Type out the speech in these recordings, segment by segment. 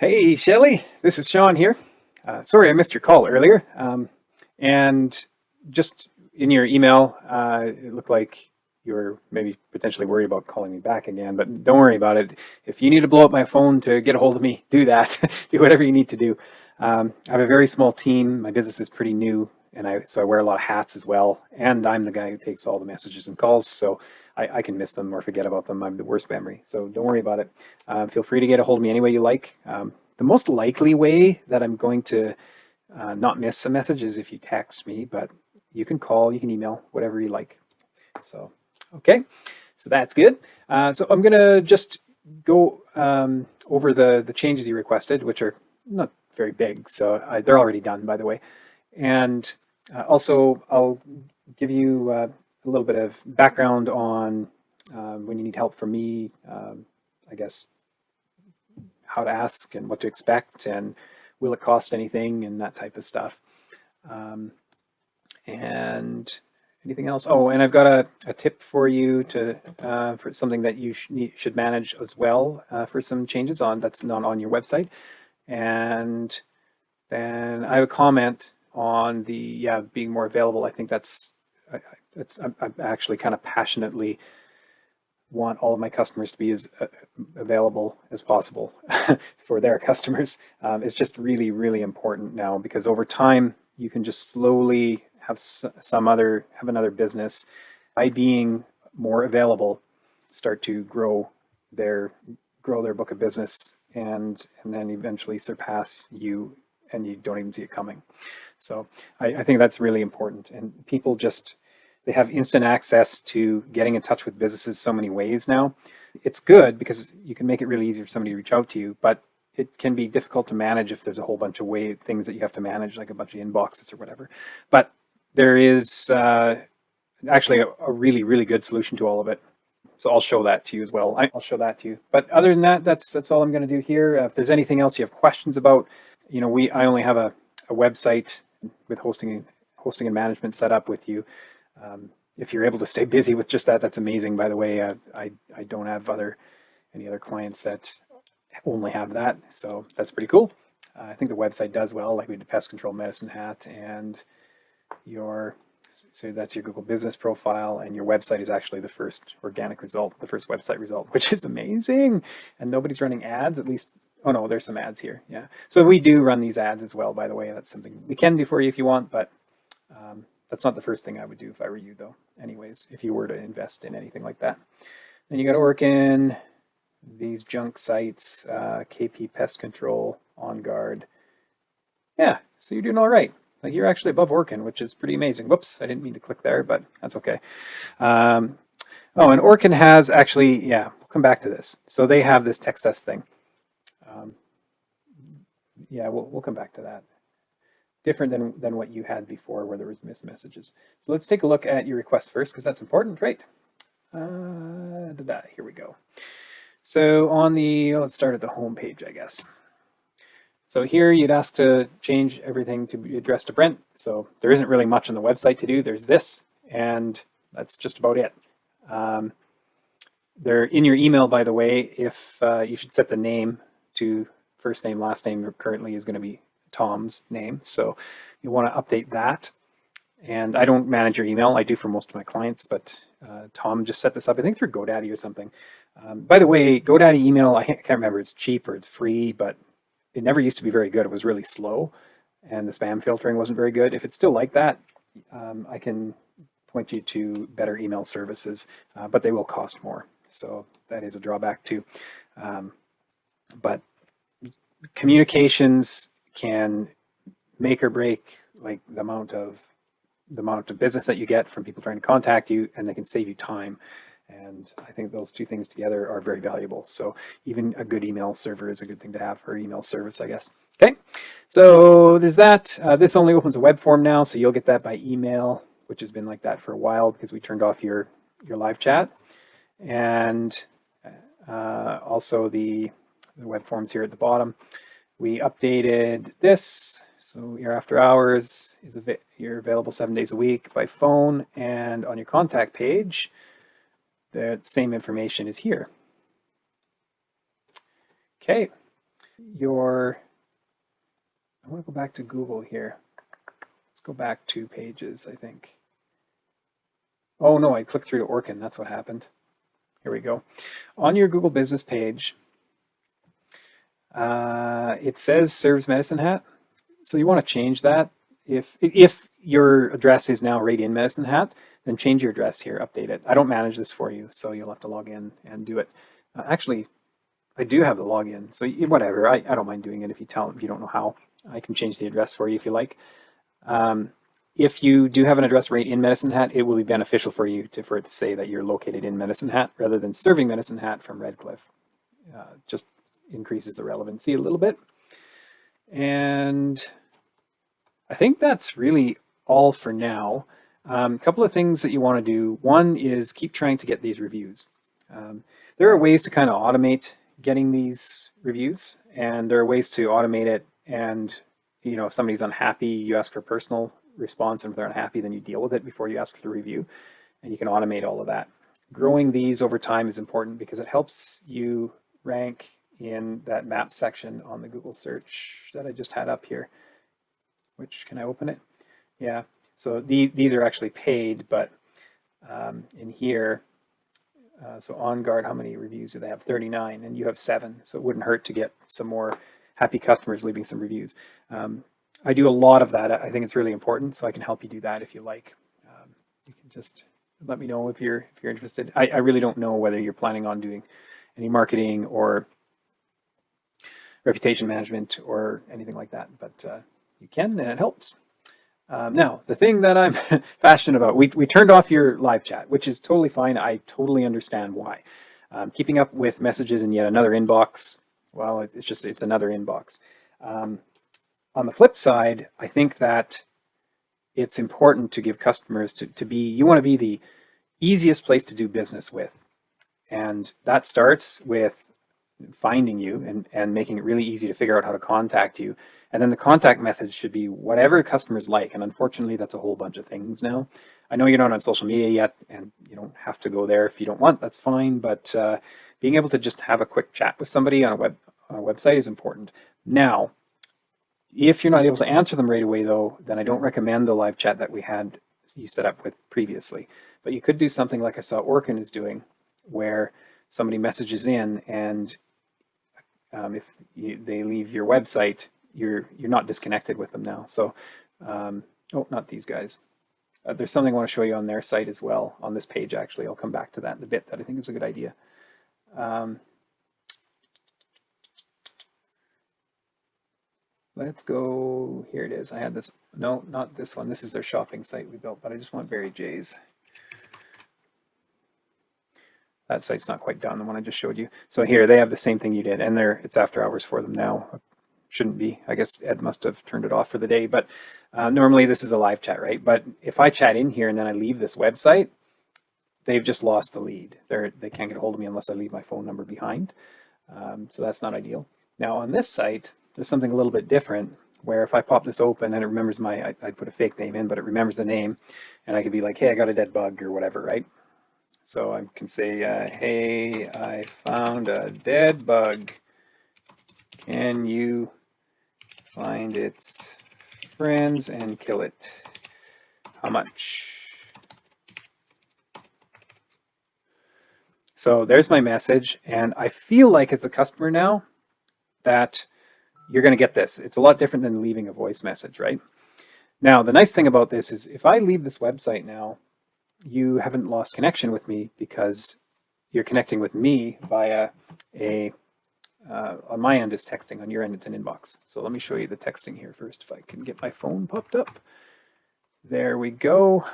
Hey, Shelley, this is Sean here. Sorry I missed your call earlier. And just in your email, it looked like you were maybe potentially worried about calling me back again, but don't worry about it. If you need to blow up my phone to get a hold of me, do that. Do whatever you need to do. I have a very small team. My business is pretty new, and so I wear a lot of hats as well. And I'm the guy who takes all the messages and calls, so I can miss them or forget about them. I'm the worst memory, so don't worry about it. Feel free to get a hold of me any way you like. The most likely way that I'm going to not miss a message is if you text me, but you can call, you can email, whatever you like. So, okay, so that's good. So I'm going to just go over the changes you requested, which are not very big. So they're already done, by the way. And also, I'll give you a little bit of background on when you need help from me, I guess, how to ask and what to expect and will it cost anything and that type of stuff. And anything else? Oh, and I've got a tip for you for something that you should manage as well for some changes that's not on your website. And then I have a comment on the being more available. I think I'm actually kind of passionately want all of my customers to be as available as possible for their customers. It's just really, really important now because over time you can just slowly have another business by being more available, start to grow their book of business and then eventually surpass you and you don't even see it coming. So I think that's really important, and people they have instant access to getting in touch with businesses so many ways now. It's good because you can make it really easy for somebody to reach out to you, but it can be difficult to manage if there's a whole bunch of things that you have to manage, like a bunch of inboxes or whatever. But there is actually a really, really good solution to all of it. So I'll show that to you as well. I'll show that to you. But other than that, that's all I'm going to do here. If there's anything else you have questions about, I only have a website with hosting and management set up with you. If you're able to stay busy with just that, that's amazing. By the way, I don't have any other clients that only have that, so that's pretty cool. I think the website does well, like we did pest control medicine hat, and so that's your Google business profile, and your website is actually the first organic result, the first website result, which is amazing. And nobody's running ads, at least. Oh no, there's some ads here. Yeah, so we do run these ads as well, by the way. That's something we can do for you if you want, but that's not the first thing I would do if I were you, though. Anyways, if you were to invest in anything like that. Then you got to work in these junk sites, KP Pest Control, On Guard. Yeah, so you're doing all right. Like you're actually above Orkin, which is pretty amazing. Whoops, I didn't mean to click there, but that's okay. Oh, and Orkin has actually, yeah, we'll come back to this. So they have this text us thing. Yeah, we'll come back to that. Different than what you had before where there was missed messages. So let's take a look at your request first because that's important, right? Here we go. So let's start at the home page, I guess. So here you'd ask to change everything to be addressed to Brent. So there isn't really much on the website to do. There's this, and that's just about it. They're in your email, by the way. If you should set the name to first name, last name currently is going to be Tom's name. So you want to update that. And I don't manage your email. I do for most of my clients, but Tom just set this up, I think through GoDaddy or something. By the way, GoDaddy email, I can't remember, it's cheap or it's free, but it never used to be very good. It was really slow and the spam filtering wasn't very good. If it's still like that, I can point you to better email services, but they will cost more. So that is a drawback too. But communications can make or break like the amount of business that you get from people trying to contact you, and they can save you time. And I think those two things together are very valuable. So even a good email server is a good thing to have for email service, I guess. Okay, so there's that. This only opens a web form now, so you'll get that by email, which has been like that for a while because we turned off your live chat. And also the web forms here at the bottom. We updated this. So your after hours you're available 7 days a week by phone, and on your contact page, the same information is here. Okay, your, I want to go back to Google here. Let's go back 2 pages, I think. Oh no, I clicked through to Orkin. That's what happened. Here we go. On your Google Business page, it says serves Medicine Hat. So you want to change that. If your address is now right in Medicine Hat, then change your address here, update it. I don't manage this for you, so you'll have to log in and do it. Actually, I do have the login, so whatever. I don't mind doing it if you don't know how. I can change the address for you if you like. If you do have an address right in Medicine Hat, it will be beneficial for you for it to say that you're located in Medicine Hat rather than serving Medicine Hat from Redcliffe. Just increases the relevancy a little bit. And I think that's really all for now. A couple of things that you want to do. One is keep trying to get these reviews. There are ways to kind of automate getting these reviews, and there are ways to automate it. And if somebody's unhappy, you ask for a personal response, and if they're unhappy, then you deal with it before you ask for the review, and you can automate all of that. Growing these over time is important because it helps you rank in that map section on the Google search that I just had up here. Which, can I open it? Yeah, so these are actually paid, but in here, so On Guard, how many reviews do they have? 39, and you have 7, so it wouldn't hurt to get some more happy customers leaving some reviews. I do a lot of that. I think it's really important, so I can help you do that if you like. You can just let me know if you're interested. I really don't know whether you're planning on doing any marketing or reputation management or anything like that, but you can, and it helps. Now, the thing that I'm passionate about, we turned off your live chat, which is totally fine. I totally understand why. Keeping up with messages in yet another inbox, well, it's another inbox. On the flip side, I think that it's important to give customers you want to be the easiest place to do business with. And that starts with finding you and making it really easy to figure out how to contact you. And then the contact methods should be whatever customers like. And unfortunately, that's a whole bunch of things now. I know you're not on social media yet, and you don't have to go there if you don't want, that's fine. But being able to just have a quick chat with somebody on a website is important. Now, if you're not able to answer them right away, though, then I don't recommend the live chat that you set up with previously. But you could do something like I saw Orkin is doing, where somebody messages in, and if they leave your website, you're not disconnected with them now. So, oh, not these guys. There's something I want to show you on their site as well, on this page actually. I'll come back to that in a bit, that I think is a good idea. Let's go, here it is. I had this, no, not this one. This is their shopping site we built, but I just want Barry J's. That site's not quite done, the one I just showed you. So here, they have the same thing you did, and it's after hours for them now. Shouldn't be. I guess Ed must have turned it off for the day, but normally this is a live chat, right? But if I chat in here and then I leave this website, they've just lost the lead. They can't get a hold of me unless I leave my phone number behind. So that's not ideal. Now on this site, there's something a little bit different, where if I pop this open and it remembers I'd put a fake name in, but it remembers the name, and I could be like, hey, I got a dead bug or whatever, right? So I can say, hey, I found a dead bug. Can you find its friends and kill it? How much? So there's my message, and I feel like as the customer now that you're going to get this. It's a lot different than leaving a voice message, right? Now, the nice thing about this is if I leave this website now, you haven't lost connection with me because you're connecting with me via on my end is texting, on your end it's an inbox. So let me show you the texting here first, if I can get my phone popped up. There we go.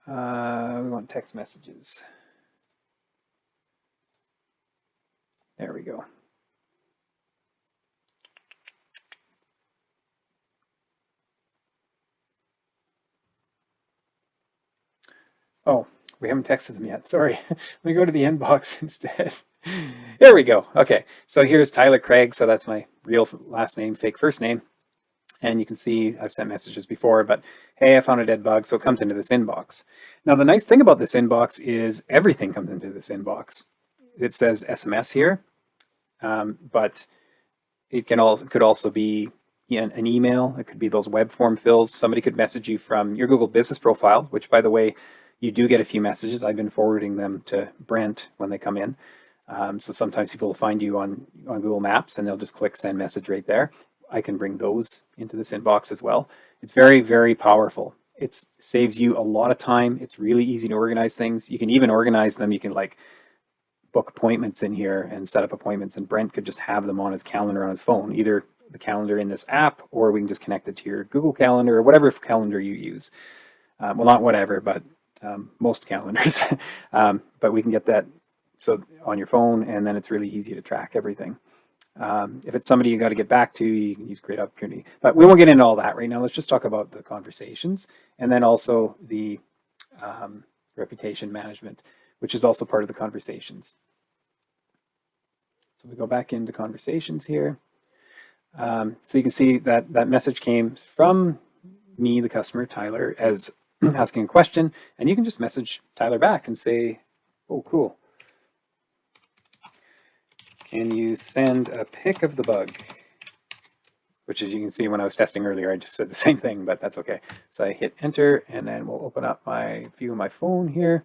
We want text messages. There we go. Oh, we haven't texted them yet. Sorry. Let me go to the inbox instead. There we go. Okay, so here's Tyler Craig. So that's my real last name, fake first name. And you can see I've sent messages before, but hey, I found a dead bug. So it comes into this inbox. Now, the nice thing about this inbox is everything comes into this inbox. It says SMS here. but it could also be an email. It could be those web form fills. Somebody could message you from your Google Business profile, which, by the way, you do get a few messages. I've been forwarding them to Brent when they come in. So sometimes people will find you on Google Maps and they'll just click send message right there. I can bring those into this inbox as well. It's very, very powerful. It saves you a lot of time. It's really easy to organize things. You can even organize them. You can like book appointments in here and set up appointments, and Brent could just have them on his calendar on his phone, either the calendar in this app, or we can just connect it to your Google Calendar or whatever calendar you use. Well, not whatever, but most calendars. But we can get that so on your phone, and then it's really easy to track everything. If it's somebody you got to get back to, you can use Great Opportunity. But we won't get into all that right now. Let's just talk about the conversations, and then also the reputation management, which is also part of the conversations. So we go back into conversations here. So you can see that that message came from me, the customer, Tyler, as asking a question, and you can just message Tyler back and say, oh, cool. Can you send a pic of the bug? Which, as you can see, when I was testing earlier, I just said the same thing, but that's okay. So I hit enter, and then we'll open up my view of my phone here.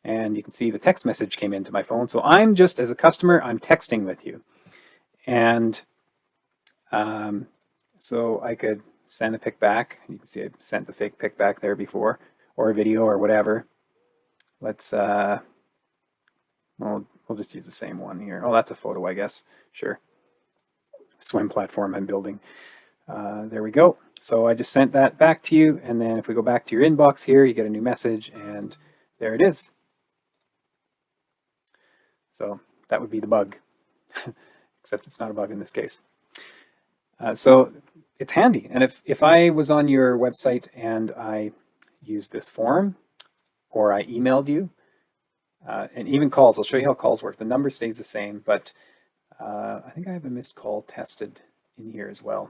And you can see the text message came into my phone. So I'm just, as a customer, I'm texting with you. And so I could send a pic back. You can see I sent the fake pic back there before, or a video or whatever. Let's, we'll just use the same one here. Oh, that's a photo, I guess. Sure. Swim platform I'm building. There we go. So I just sent that back to you. And then if we go back to your inbox here, you get a new message, and there it is. So that would be the bug, except it's not a bug in this case. So it's handy. And if I was on your website and I used this form, or I emailed you, and even calls, I'll show you how calls work. The number stays the same, but I think I have a missed call tested in here as well.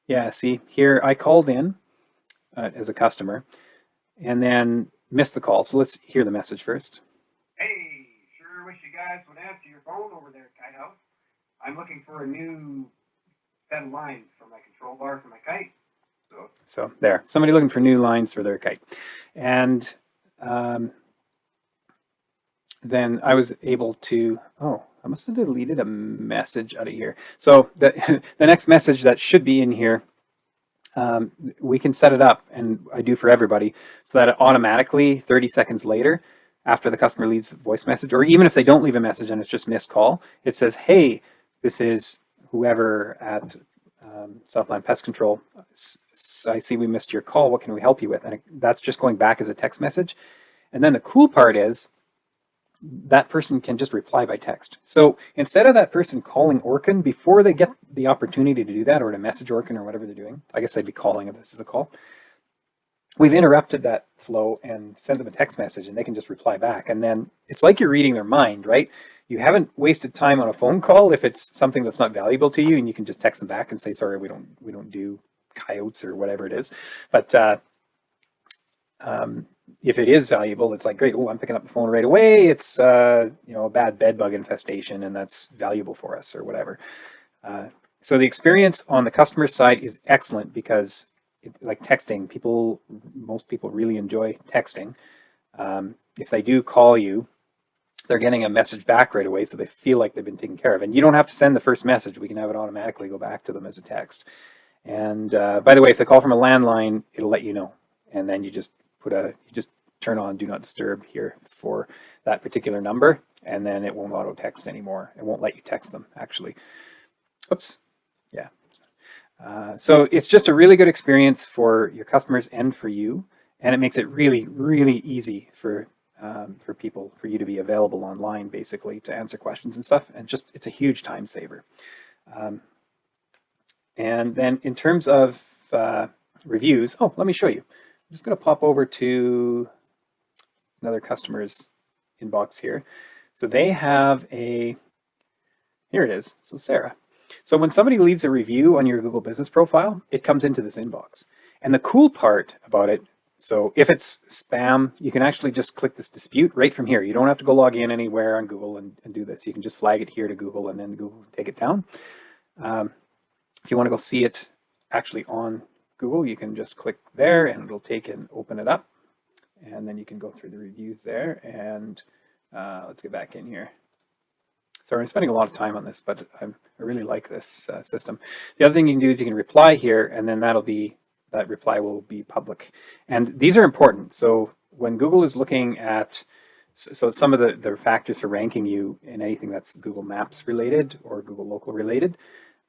Yeah, see here, I called in as a customer and then missed the call. So let's hear the message first. Hey, sure wish you guys would answer your phone over there, Kite House. I'm looking for a new set of lines for my control bar for my kite. So there, somebody looking for new lines for their kite. And then I was able to, oh, I must have deleted a message out of here. So the next message that should be in here, we can set it up, and I do for everybody, so that it automatically 30 seconds later, after the customer leaves a voice message, or even if they don't leave a message and it's just missed call, it says, hey, this is whoever at Southland Pest Control. I see we missed your call. What can we help you with? And that's just going back as a text message. And then the cool part is that person can just reply by text. So instead of that person calling Orkin before they get the opportunity to do that, or to message Orkin or whatever they're doing, I guess they'd be calling if this is a call. We've interrupted that flow and sent them a text message, and they can just reply back. And then it's like you're reading their mind, right? You haven't wasted time on a phone call if it's something that's not valuable to you, and you can just text them back and say, sorry, we don't do coyotes or whatever it is. But if it is valuable, it's like, great, oh, I'm picking up the phone right away. It's a bad bed bug infestation, and that's valuable for us, or whatever. So the experience on the customer side is excellent, because like texting, most people really enjoy texting. If they do call you, they're getting a message back right away, so they feel like they've been taken care of. And you don't have to send the first message. We can have it automatically go back to them as a text. And by the way, if they call from a landline, it'll let you know. And then you just turn on Do Not Disturb here for that particular number, and then it won't auto text anymore. It won't let you text them, actually. Oops. Yeah. So it's just a really good experience for your customers and for you, and it makes it really, really easy for people, for you to be available online, basically, to answer questions and stuff. And just, it's a huge time saver. And then in terms of reviews, oh, let me show you. I'm just going to pop over to another customer's inbox here. So they have here it is. So Sarah. So when somebody leaves a review on your Google Business profile, it comes into this inbox. And the cool part about it, So if it's spam, you can actually just click this dispute right from here. You don't have to go log in anywhere on Google and do this. You can just flag it here to Google, and then Google can take it down. If you want to go see it actually on Google, you can just click there and it'll take and open it up. And then you can go through the reviews there. And let's get back in here. Sorry, I'm spending a lot of time on this, but I really like this system. The other thing you can do is you can reply here, and then that reply will be public. And these are important. So when Google is looking at, so some of the factors for ranking you in anything that's Google Maps related or Google Local related,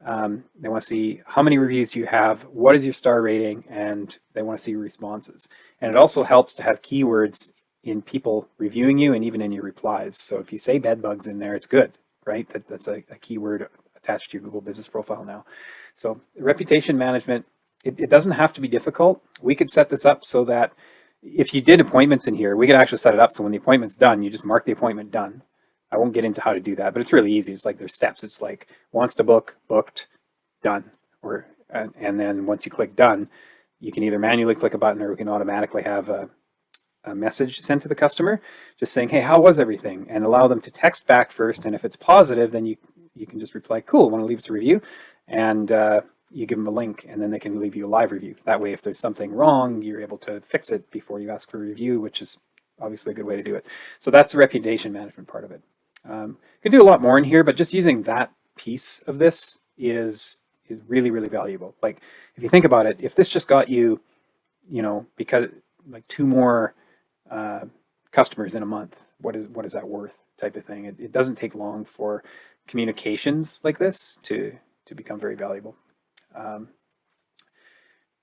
they want to see how many reviews you have, what is your star rating, and they want to see responses. And it also helps to have keywords in people reviewing you and even in your replies. So if you say bed bugs in there, it's good, right? That's a keyword attached to your Google business profile now. So reputation management, it doesn't have to be difficult. We could set this up so that if you did appointments in here, we could actually set it up so when the appointment's done, you just mark the appointment done. I won't get into how to do that, but it's really easy. It's like there's steps. It's like wants to book, booked, done. And then once you click done, you can either manually click a button or we can automatically have a message sent to the customer just saying, hey, how was everything? And allow them to text back first. And if it's positive, then you can just reply, cool, want to leave us a review? And you give them a link and then they can leave you a live review. That way, if there's something wrong, you're able to fix it before you ask for a review, which is obviously a good way to do it. So that's the reputation management part of it. Could do a lot more in here, but just using that piece of this is really, really valuable. Like if you think about it, if this just got you, because like 2 more customers in a month, what is that worth type of thing? It doesn't take long for communications like this to become very valuable.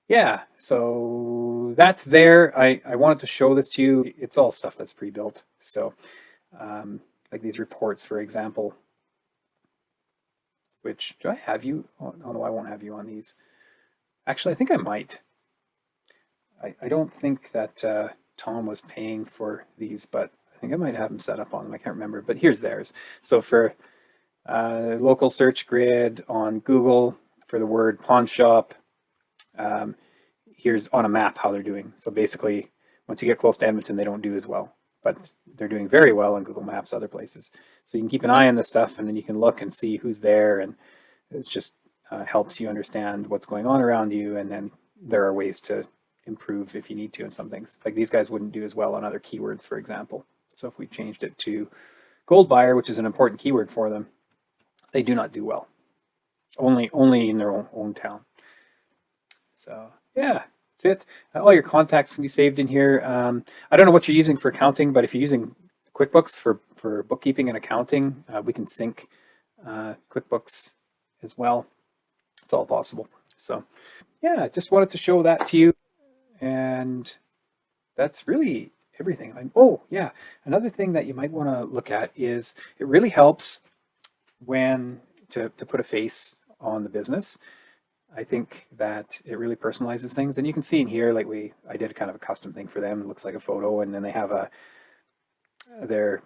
Yeah, so that's there. I wanted to show this to you. It's all stuff that's pre-built. So like these reports, for example, which, do I have you? Oh, no, I won't have you on these. Actually, I think I might. I don't think that Tom was paying for these, but I think I might have him set up on them. I can't remember, but here's theirs. So for local search grid on Google for the word pawn shop, here's on a map how they're doing. So basically, once you get close to Edmonton, they don't do as well, but they're doing very well on Google Maps other places. So you can keep an eye on this stuff, and then you can look and see who's there, and it just helps you understand what's going on around you, and then there are ways to improve if you need to in some things. Like these guys wouldn't do as well on other keywords, for example. So if we changed it to gold buyer, which is an important keyword for them, they do not do well. Only in their own town. So yeah, that's it. All your contacts can be saved in here. I don't know what you're using for accounting, but if you're using QuickBooks for bookkeeping and accounting, we can sync QuickBooks as well. It's all possible. So yeah, just wanted to show that to you. And that's really everything. Oh yeah, another thing that you might want to look at is it really helps when to put a face on the business. I think that it really personalizes things, and you can see in here, like I did kind of a custom thing for them. It looks like a photo, and then they have their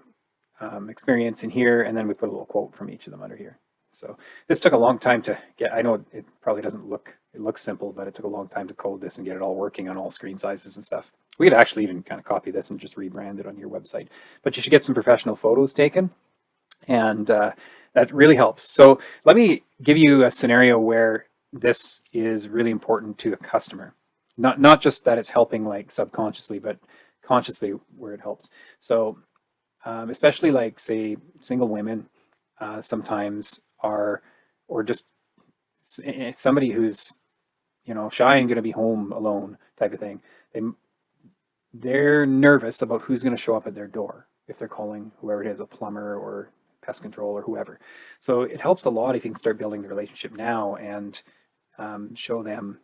experience in here, and then we put a little quote from each of them under here. So this took a long time to get. I know it probably doesn't look, it looks simple, but it took a long time to code this and get it all working on all screen sizes and stuff. We could actually even kind of copy this and just rebrand it on your website, but you should get some professional photos taken, and that really helps. So let me give you a scenario where this is really important to a customer. Not just that it's helping like subconsciously, but consciously where it helps. So especially like say single women sometimes are, or just somebody who's shy and going to be home alone type of thing. They're nervous about who's going to show up at their door if they're calling whoever it is, a plumber or pest control or whoever. So it helps a lot if you can start building the relationship now and show them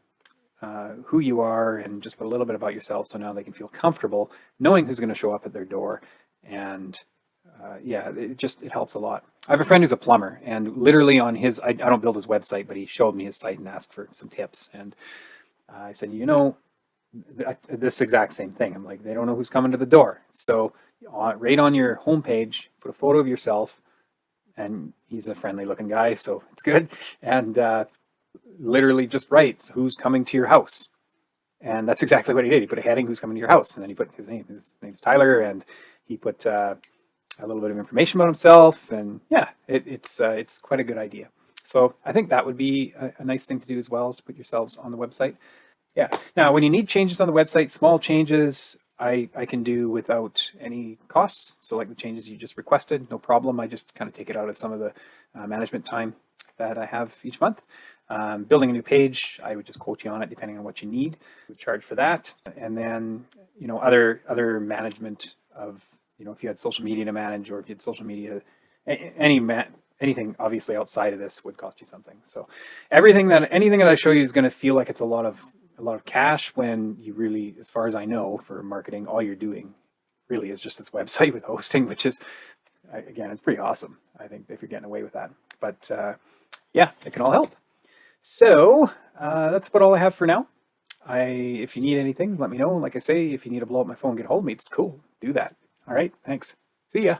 who you are and just put a little bit about yourself, so now they can feel comfortable knowing who's going to show up at their door. And yeah, it helps a lot. I have a friend who's a plumber, and literally on his, I don't build his website, but he showed me his site and asked for some tips. And I said, this exact same thing. I'm like, they don't know who's coming to the door. So right on your homepage, put a photo of yourself, and he's a friendly looking guy, so it's good. And literally just write who's coming to your house. And that's exactly what he did. He put a heading, who's coming to your house, and then he put his name. His name's Tyler, and he put a little bit of information about himself. And yeah, it's quite a good idea. So I think that would be a nice thing to do as well, is to put yourselves on the website. Yeah. Now, when you need changes on the website, small changes I can do without any costs. So like the changes you just requested, no problem. I just kind of take it out of some of the management time that I have each month. Building a new page, I would just quote you on it depending on what you need. We charge for that, and then other management of if you had social media to manage, or if you had social media, anything obviously outside of this would cost you something. So anything that I show you is going to feel like it's a lot of cash, when you really, as far as I know, for marketing, all you're doing really is just this website with hosting, which is, again, it's pretty awesome. I think if you're getting away with that, but yeah, it can all help. So that's about all I have for now. If you need anything, let me know. Like I say, if you need to blow up my phone, get a hold of me. It's cool. Do that. All right. Thanks. See ya.